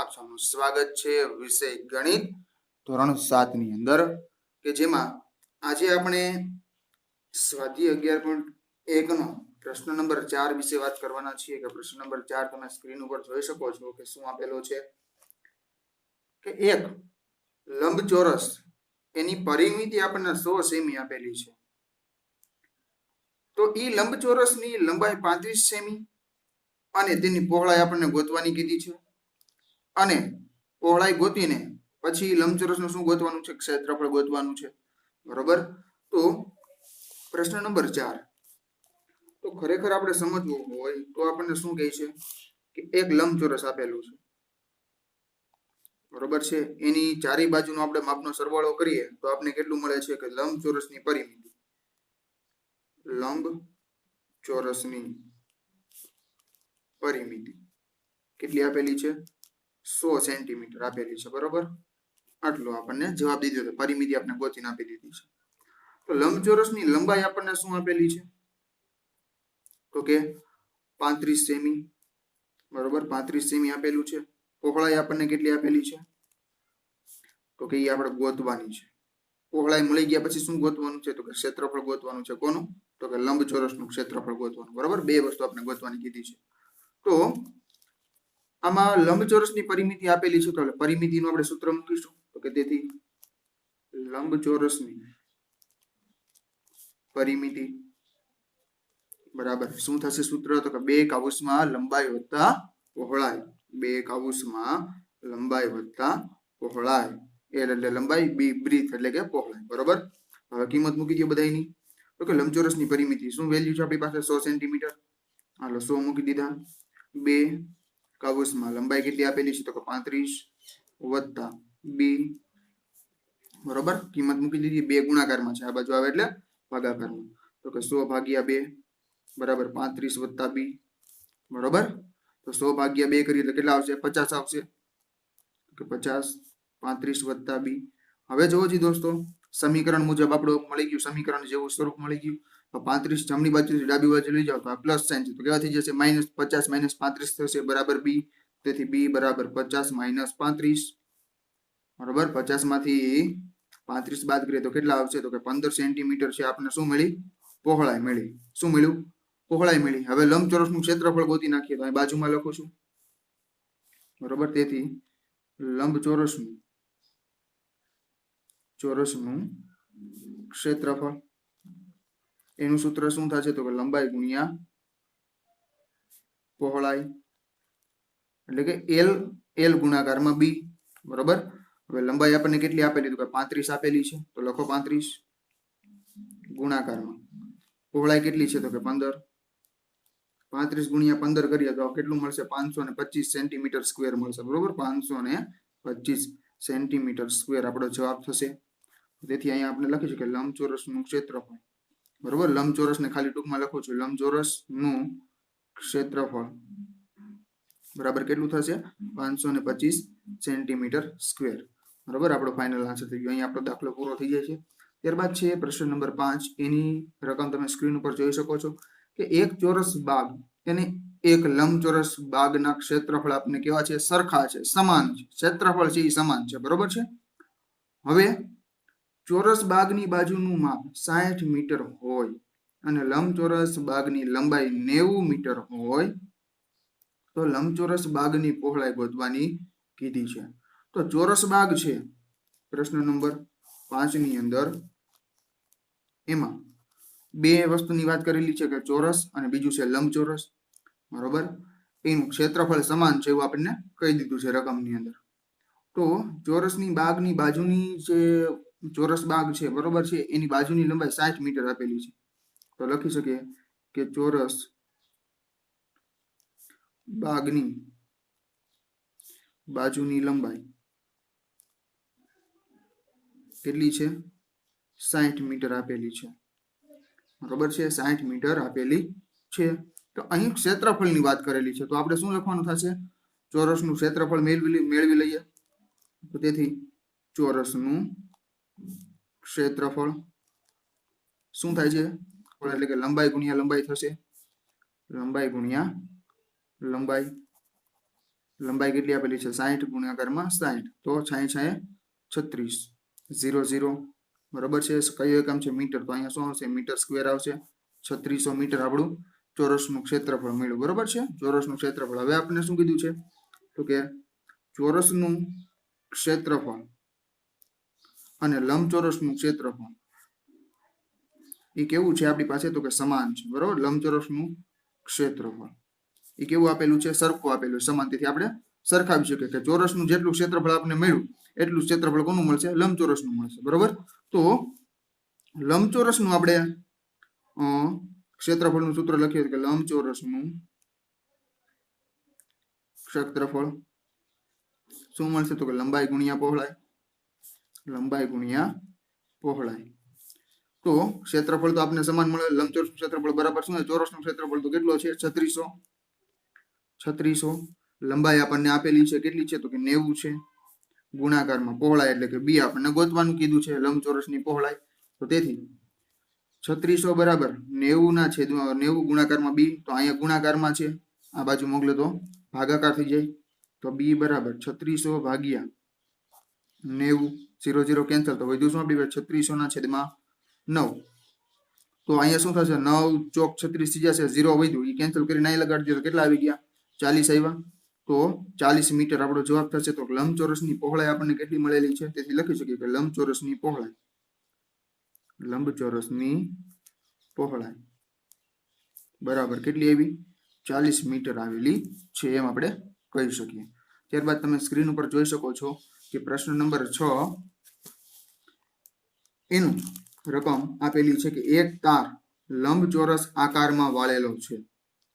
આપ સૌનું સ્વાગત છે વિષય ગણિત ધોરણ 7 ની અંદર કે જેમાં આજે આપણે સ્વાધ્યાય 11.1 નો પ્રશ્ન નંબર 4 વિશે વાત કરવાના છીએ કે પ્રશ્ન નંબર 4 તમે સ્ક્રીન ઉપર જોઈ શકો છો કે શું આપેલો છે કે એક લંબચોરસ એની પરિમિતિ આપણને 100 સેમી આપેલી છે તો ઈ લંબચોરસની લંબાઈ 35 સેમી અને તેની પહોળાઈ આપણને ગોતવાની કીધી છે અને પહોળાઈ ગોતીને પછી લંબચોરસનું શું ગોતવાનું છે ક્ષેત્રફળ ગોતવાનું છે બરોબર તો પ્રશ્ન નંબર 4 તો ખરેખર આપણે સમજવું હોય તો આપણને શું કહે છે કે એક લંબચોરસ આપેલું છે બરોબર છે એની ચારે બાજુનો આપણે માપનો સરવાળો કરીએ તો આપણે કેટલું મળે છે કે લંબચોરસની પરિમિતિ લંબચોરસની પરિમિતિ કેટલી આપેલી છે 100 સેન્ટીમીટર આપેલી છે બરોબર આટલો આપણને જવાબ દીધો છે પરિમિતિ આપણે ગોતીને આપી દીધી છે તો લંબચોરસની લંબાઈ આપણને શું આપેલી છે તો કે 35 સેમી બરોબર 35 સેમી આપેલું છે પહોળાઈ આપણને કેટલી આપેલી છે તો કે એ આપણે ગોતવાની છે પહોળાઈ મળી ગયા પછી શું ગોતવાનું છે તો કે ક્ષેત્રફળ ગોતવાનું છે કોનું તો કે લંબચોરસનું ક્ષેત્રફળ ગોતવાનું બરોબર બે વસ્તુ આપણે ગોતવાની કીધી છે તો આમાં લંબચોરસની પરિમિતિ આપેલી છે તો પરિમિતિનું આપણે સૂત્ર મૂકીશું તો કે તેથી લંબચોરસની પરિમિતિ બરાબર શું થશે સૂત્ર તો કે 2 કૌંસમાં લંબાઈ વત્તા પહોળાઈ 2 કૌંસમાં લંબાઈ વત્તા પહોળાઈ એટલે લંબાઈ બી બ્રીથ એટલે કે પહોળાઈ બરોબર હવે કિંમત મૂકી દો બધાયની તો કે લંબચોરસની પરિમિતિ શું વેલ્યુ છે આપણી પાસે 100 સેન્ટીમીટર હાલો 100 મૂકી દીધા 2 કૌંસમાં લંબાઈ કેટલી આપેલી છે તો કે 35 વત્તા બી બરોબર કિંમત મૂકી દીધી 2 ગુણાકારમાં છે આ બાજુ આવે એટલે ભાગાકારમાં તો કે 100 ભાગ્યા 2 બરાબર 35 વત્તા બી બરોબર તો 100 ભાગ્યા 2 કરીએ એટલે કેટલા આવશે 50 આવશે કે 50 35 વત્તા બી હવે જોવો જી દોસ્તો સમીકરણ મુજબ આપણું મળી ગયું સમીકરણ જેવું સ્વરૂપ મળી ગયું તો 35 જમણી બાજુથી ડાબી બાજુ લઈ જાવ તો આ પ્લસ સાઇન છે તો કેવા થઈ જશે -50 - 35 થશે બરાબર બી તેથી બી બરાબર 50 - 35 બરાબર 50 માંથી 35 બાદ કરીએ તો કેટલા આવશે તો કે 15 સેન્ટીમીટર છે આપણે શું મળી પહોળાઈ મળી શું મળ્યું પહોળાઈ મળી હવે લંબચોરસનું ક્ષેત્રફળ ગોતી નાખીએ તો અહીં બાજુમાં લખું છું બરોબર તેથી લંબચોરસનું ક્ષેત્રફળ એનું સૂત્ર શું થશે તો કે લંબાઈ ગુણ્યા પહોળાઈ એટલે કે l ગુણાકારમાં b બરોબર હવે લંબાઈ આપણને કેટલી આપેલી તો કે 35 આપેલી છે તો લખો 35 ગુણાકારમાં પહોળાઈ કેટલી છે તો કે 15 35 ગુણ્યા 15 કરીએ તો કેટલું મળશે 525 સેન્ટીમીટર સ્ક્વેર મળશે બરોબર 525 સેન્ટીમીટર સ્ક્વેર આપણો જવાબ થશે તેથી અહીંયા આપણે લખીશું કે લંબચોરસનું ક્ષેત્રફળ બરોબર લંબચોરસને ખાલી ટૂંકમાં લખું છું લંબચોરસનું ક્ષેત્રફળ બરાબર કેટલું થશે 525 સેન્ટીમીટર સ્ક્વેર બરાબર આપણો ફાઇનલ આન્સર થઈ ગયો અહીંયા આપણો દાખલો પૂરો થઈ જાય છે ત્યારબાદ છે પ્રશ્ન નંબર 5 એની રકમ તમે સ્ક્રીન ઉપર જોઈ શકો છો કે એક ચોરસ બાગ એને એક લંબચોરસ બાગના ક્ષેત્રફળ આપને કેવા છે સરખા છે સમાન છે ક્ષેત્રફળ છે એ સમાન છે બરોબર છે હવે ચોરસ બાગની બાજુનું માપ 60 મીટર હોય અને લંબચોરસ બાગની લંબાઈ 90 મીટર હોય તો લંબચોરસ બાગની પહોળાઈ ગોતવાની કીધી છે તો ચોરસ બાગ છે પ્રશ્ન નંબર 5 ની અંદર એમાં બે વસ્તુની વાત કરેલી છે કે ચોરસ અને બીજું છે લંબચોરસ બરોબર એનું ક્ષેત્રફળ સમાન છે એવું આપણને કહી દીધું છે રકમની અંદર તો ચોરસની બાગની બાજુની જે ચોરસ બાગ છે બરોબર છે એની બાજુની લંબાઈ 60 મીટર આપેલી છે તો લખી શકીએ કે ચોરસ બાગની બાજુની લંબાઈ કેટલી છે 60 મીટર આપેલી છે બરોબર છે 60 મીટર આપેલી છે તો અહીં ક્ષેત્રફળની વાત કરેલી છે તો આપણે શું લખવાનું થશે ચોરસનું ક્ષેત્રફળ મેળવી લઈએ તો તેથી ચોરસનું ક્ષેત્રફળ શું થાય છે એટલે કે લંબાઈ ગુણ્યા લંબાઈ થશે લંબાઈ ગુણ્યા લંબાઈ લંબાઈ કેટલી આપેલી છે 60 ગુણાકારમાં 60 તો 60 36 0 0 બરાબર છે કયો એકમ છે મીટર તો અહીંયા શું આવશે મીટર સ્ક્વેર આવશે 3600 મીટર આપણું ચોરસનું ક્ષેત્રફળ મળ્યું બરાબર છે ચોરસનું ક્ષેત્રફળ હવે આપણે શું કીધું છે તો કે ચોરસનું ક્ષેત્રફળ અને લંબચોરસનું ક્ષેત્રફળ એ કેવું છે આપણી પાસે તો કે સમાન છે બરાબર લંબચોરસનું ક્ષેત્રફળ એ કેવું આપેલું છે સરખું આપેલું સમાન તેથી આપણે સરખાવી શકીએ કે ચોરસનું જેટલું ક્ષેત્રફળ આપણે મળ્યું એટલું ક્ષેત્રફળ કોનું મળશે લંબચોરસનું મળશે બરાબર તો લંબચોરસનું આપણે ક્ષેત્રફળનું સૂત્ર લખીએ કે લંબચોરસનું ક્ષેત્રફળ શું મળશે તો કે લંબાઈ ગુણ્યા પહોળાઈ તો ક્ષેત્રફળ તો આપણે સમાન મળે લંબચોરસનું ક્ષેત્રફળ બરાબર શું ચોરસનું ક્ષેત્રફળ તો કેટલો છે 3600 લંબાઈ આપણને આપેલી છે કેટલી છે તો કે 90 છે ગુણાકારમાં પહોળાઈ એટલે કે બી આપણને ગોતવાનું કીધું છે લંબચોરસની પહોળાઈ તો તેથી 3600 બરાબર 90 ના છેદ 90 ગુણાકારમાં બી તો અહીંયા ગુણાકારમાં છે આ બાજુ મોકલે તો ભાગાકાર થઈ જાય તો બી બરાબર 3600 ભાગ્યા 90 0 0 કેન્સલ તો વધ્યું શું આપણી 3600 ના છેદમાં 9 તો અહીંયા શું થશે 9 ચોક 36 થઈ જશે 0 વધ્યું એ કેન્સલ કરીને અહીં લગાડી દો કેટલા આવી ગયા 40 આવ્યા તો 40 મીટર આપણો જવાબ થશે તો લંબચોરસની પહોળાઈ આપણને કેટલી મળેલી છે તેથી લખી શકીએ કે લંબચોરસની પહોળાઈ બરાબર કેટલી આવી 40 મીટર આવેલી છે એમ આપણે કહી શકીએ ત્યારબાદ તમે સ્ક્રીન ઉપર જોઈ શકો છો કે પ્રશ્ન નંબર 6 એનું રકમ આપેલી છે કે એક તાર લંબચોરસ આકારમાં વાળેલો છે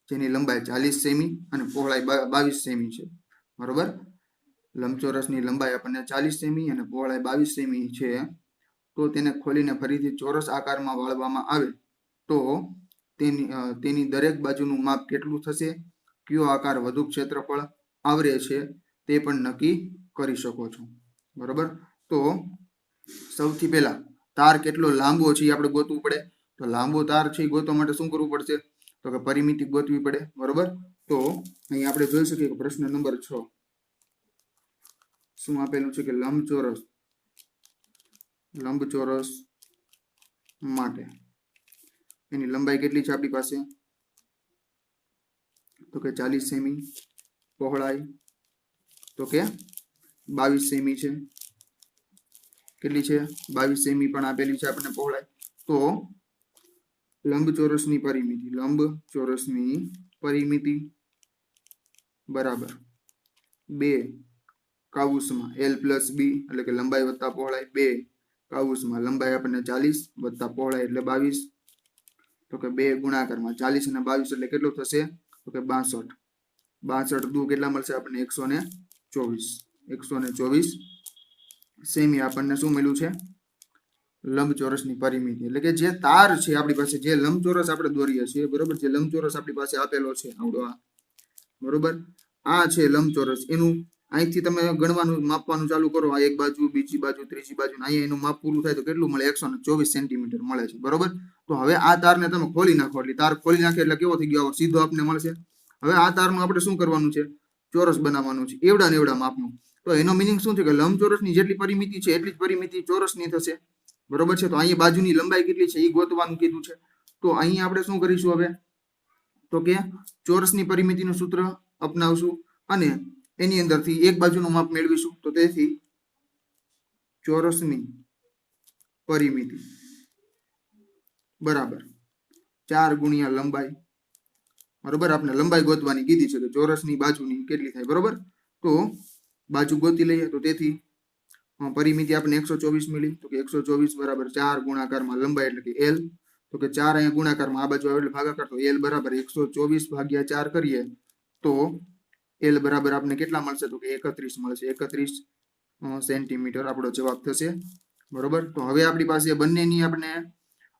જેની લંબાઈ 40 સેમી અને પહોળાઈ 22 સેમી છે બરોબર લંબચોરસની લંબાઈ આપણને 40 સેમી અને પહોળાઈ 22 સેમી છે તો તેને ખોલીને ફરીથી ચોરસ આકારમાં વાળવામાં આવે તો તેની દરેક બાજુનું માપ કેટલું થશે કયો આકાર વધુ ક્ષેત્રફળ આવરે છે તે પણ નક્કી કરી શકો છો બરોબર તો સૌથી પહેલા તાર કેટલો લાંબો છે આપણે ગોતવું પડે તો લાંબો તાર છે ગોતવા માટે શું કરવું પડશે તો કે પરિમિતિ ગોતવી પડે બરોબર તો અહીં આપણે જોઈ શકીએ કે પ્રશ્ન નંબર 6 શું આપેલું છે કે લંબચોરસ માટે એની લંબાઈ કેટલી છે આપણી પાસે તો કે 40 સેમી પહોળાઈ તો કે 22 સેમી છે કેટલી છે 22 સેમી પણ આપેલી છે આપણને પહોળાઈ તો લંબચોરસની પરિમિતિ બરાબર 2 કાઉસમાં l પ્લસ બી એટલે કે લંબાઈ વત્તા પહોળાઈ 2 કાઉસમાં લંબાઈ આપણને 40 વત્તા પહોળાઈ એટલે 22 તો કે 2 ગુણાકારમાં 40 અને 22 એટલે કેટલું થશે તો કે 62 દુ કેટલા મળશે આપણને 124 સેમી આપણને શું મળ્યું છે લંબચોરસની પરિમિતિ એટલે કે જે તાર છે આપણી પાસે જે લંબચોરસ આપણે દોરીએ છીએ બરોબર જે લંબચોરસ આપણી પાસે આપેલો છે આવડો આ બરોબર આ છે લંબચોરસ એનું અહીંથી તમે ગણવાનું માપવાનું ચાલુ કરો આ એક બાજુ બીજી બાજુ ત્રીજી બાજુ અહીંયા એનું માપ પૂરું થાય તો કેટલું મળે 124 સેન્ટીમીટર મળે છે બરોબર તો હવે આ તારને તમે ખોલી નાખો એટલે તાર ખોલી નાખે એટલે કેવો થઈ ગયો સીધો આપને મળશે હવે આ તારનું આપણે શું કરવાનું છે ચોરસ બનાવવાનું છે એવડા ને એવડા માપનું તો એનો મિનિંગ શું છે કે લંબચોરસની જેટલી પરિમિતિ છે એટલી જ પરિમિતિ ચોરસની થશે બરોબર છે તો અહીંયા બાજુની લંબાઈ કેટલી છે એ ગોતવાનું કીધું છે તો અહીં આપણે શું કરીશું હવે તો કે ચોરસની પરિમિતિનું સૂત્ર અપનાવશું અને એની અંદરથી એક બાજુનું માપ મેળવીશું તો તેથી ચોરસની પરિમિતિ બરાબર 4 ગુણ્યા લંબાઈ બરોબર આપણે લંબાઈ ગોતવાની કીધી છે કે ચોરસની બાજુની કેટલી થાય બરોબર તો બાજુ ગોતી લઈએ તો તેથી પરિમિતિ આપણે 124 મળી તો કે 124 બરાબર 4 ગુણાકારમાં લંબાઈ એટલે કે l તો કે 4 અહીંયા ગુણાકારમાં આ બાજુ આવે એટલે ભાગાકાર તો l બરાબર 124 ભાગ્યા 4 કરીએ તો l બરાબર આપણે કેટલા મળશે તો કે 31 મળશે 31 સેન્ટીમીટર આપણો જવાબ થશે બરોબર તો હવે આપણી પાસે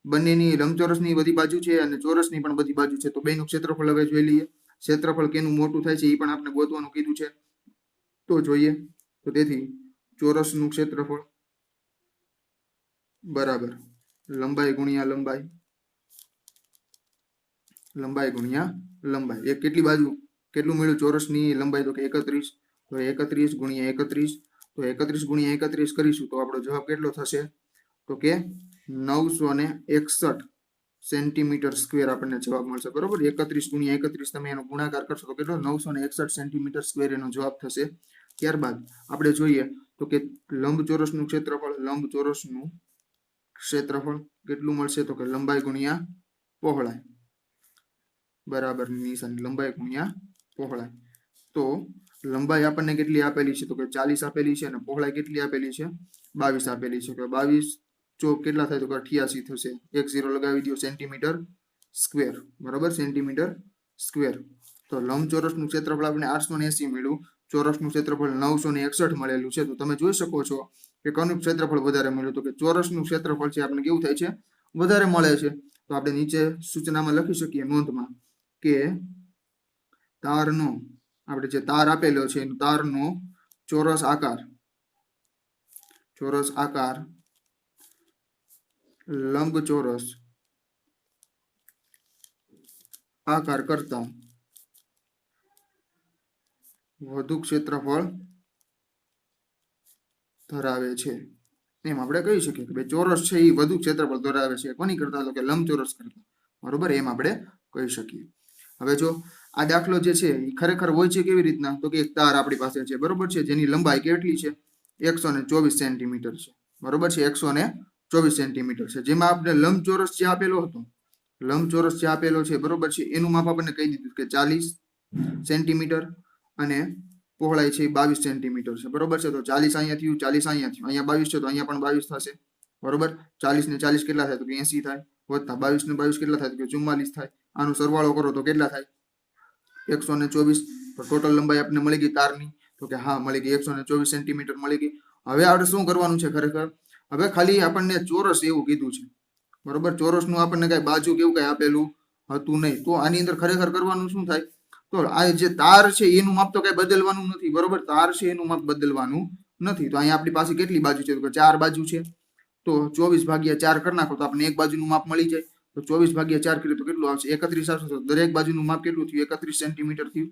બંનેની લંબચોરસની બધી બાજુ છે અને ચોરસની પણ બધી બાજુ છે તો બેનું ક્ષેત્રફળ હવે જોઈ લઈએ ક્ષેત્રફળ કેનું મોટું થાય છે એ પણ આપણે ગોતવાનું કીધું છે તો જોઈએ તો તેથી ચોરસનું ક્ષેત્રફળ બરાબર લંબાઈ ગુણ્યા લંબાઈ એક કેટલી બાજુ કેટલું મળ્યું ચોરસની લંબાઈ તો કે 31, તો 31 ગુણ્યા 31, તો 31 ગુણ્યા 31 કરીશું તો આપણો જવાબ કેટલો થશે તો કે 961 સેન્ટીમીટર સ્ક્વેર આપણને જવાબ મળશે બરોબર 31 ગુણ્યા 31 તમે એનો ગુણાકાર કરશો તો કેટલો 961 સેન્ટીમીટર સ્ક્વેર એનો જવાબ થશે ત્યારબાદ આપણે જોઈએ તો કે લંબચોરસનું ક્ષેત્રફળ કેટલું મળશે તો કે લંબાઈ ગુણ્યા પહોળાઈ બરાબર નિશાની લંબાઈ ગુણ્યા પહોળાઈ તો લંબાઈ આપણને કેટલી આપેલી છે તો કે 40 આપેલી છે અને પહોળાઈ કેટલી આપેલી છે 22 આપેલી છે કે 22 ચોક કેટલા થાય તો કે 88 થશે 10 લગાવી દો સેન્ટીમીટર સ્ક્વેર બરાબર સેન્ટીમીટર સ્ક્વેર તો લંબચોરસનું ક્ષેત્રફળ આપણે 880 મળ્યું ચોરસનું ક્ષેત્રફળ 961 મળેલું છે તો તમે જોઈ શકો છો કે કોનું ક્ષેત્રફળ વધારે મળ્યું તો કે ચોરસનું ક્ષેત્રફળ છે આપણે કેવું થાય છે વધારે મળે છે તો આપણે નીચે સૂચનામાં લખી શકીએ નોંધમાં કે તારનો આપણે જે તાર આપેલો છે તારનો ચોરસ આકાર લંબચોરસ આકાર કરતા વધુ ક્ષેત્રફળ ધરાવે છે એમ આપણે કહી શકીએ કે ભાઈ ચોરસ છે એ વધુ ક્ષેત્રફળ ધરાવે છે કોની કરતા તો કે લંબચોરસ કરતા બરોબર એમ આપણે કહી શકીએ હવે જો આ દાખલો જે છે એ ખરેખર હોય છે કેવી રીતના તો કે એક તાર આપણી પાસે છે બરોબર છે જેની લંબાઈ કેટલી છે 124 સેન્ટીમીટર છે બરોબર છે 124 સેન્ટીમીટર છે જેમાં આપણે લંબચોરસ જે આપેલો છે બરોબર છે એનું માપ આપણને કહી દીધું કે 40 સેન્ટીમીટર અને પહોળાઈ છે 22 સેન્ટીમીટર છે બરોબર છે તો 40 અહીંયા થયું 40 અહીંયા થયું અહીંયા 22 છે તો અહીંયા પણ 22 થશે બરોબર 40 ને 40 કેટલા થાય તો કે 80 થાય વત્તા 22 ને 22 કેટલા થાય તો કે 44 થાય આનો સરવાળો કરો તો કેટલા થાય 124 તો ટોટલ લંબાઈ આપણને મળી ગઈ તારની તો કે હા મળી ગઈ 124 સેન્ટીમીટર મળી ગઈ હવે આપણે શું કરવાનું છે ખરેખર હવે ખાલી આપણને ચોરસ એવું કીધું છે બરોબર ચોરસનું આપણને કઈ બાજુ કેવું કઈ આપેલું હતું નહીં તો આની અંદર ખરેખર કરવાનું શું થાય તો આ જે તાર છે એનું માપ તો કઈ બદલવાનું નથી બરોબર તાર છે એનું માપ બદલવાનું નથી તો અહીંયા આપણી પાસે કેટલી બાજુ છે તો કે 4 બાજુ છે તો 24/4 કરી નાખો તો આપણને એક બાજુનું માપ મળી જાય તો 24/4 કરીએ તો કેટલું આવશે 31 આવશે તો દરેક બાજુનું માપ કેટલું થયું 31 સેન્ટીમીટર થયું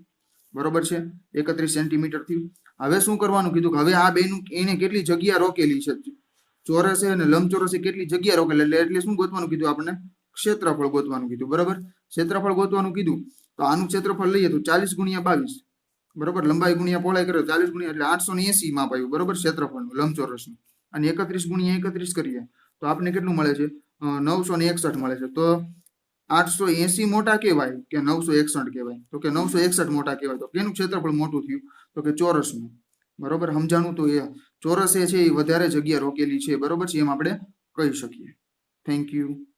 બરોબર છે 31 સેન્ટીમીટર થયું હવે શું કરવાનું કીધું કે હવે આ બેનું એને કેટલી જગ્યા રોકેલી છે ચોરસે અને લંબચોરસે કેટલી જગ્યા રોકેલી એટલે શું ગોતવાનું કીધું આપણને ક્ષેત્રફળ ગોતવાનું કીધું બરાબર ક્ષેત્રફળ ગોતવાનું કીધું તો આનું ક્ષેત્રફળ લઈએ તો 40 ગુણ્યા 22 બરોબર લંબાઈ ગુણ્યા પહોળાઈ કર્યો 40 ગુણ્યા એટલે 880 માપ આવ્યું બરોબર ક્ષેત્રફળનું લંબચોરસનું અને 31 ગુણ્યા 31 કરીએ તો આપણને કેટલું મળે છે 961 મળે છે તો 880 મોટા કહેવાય કે 961 કહેવાય તો કે 961 મોટા કહેવાય તો કેનું ક્ષેત્રફળ મોટું થયું તો કે ચોરસનું બરોબર સમજાણું તો એ ચોરસ છે એ વધારે જગ્યા રોકેલી છે બરોબર છે એમ આપણે કહી શકીએ થેન્ક યુ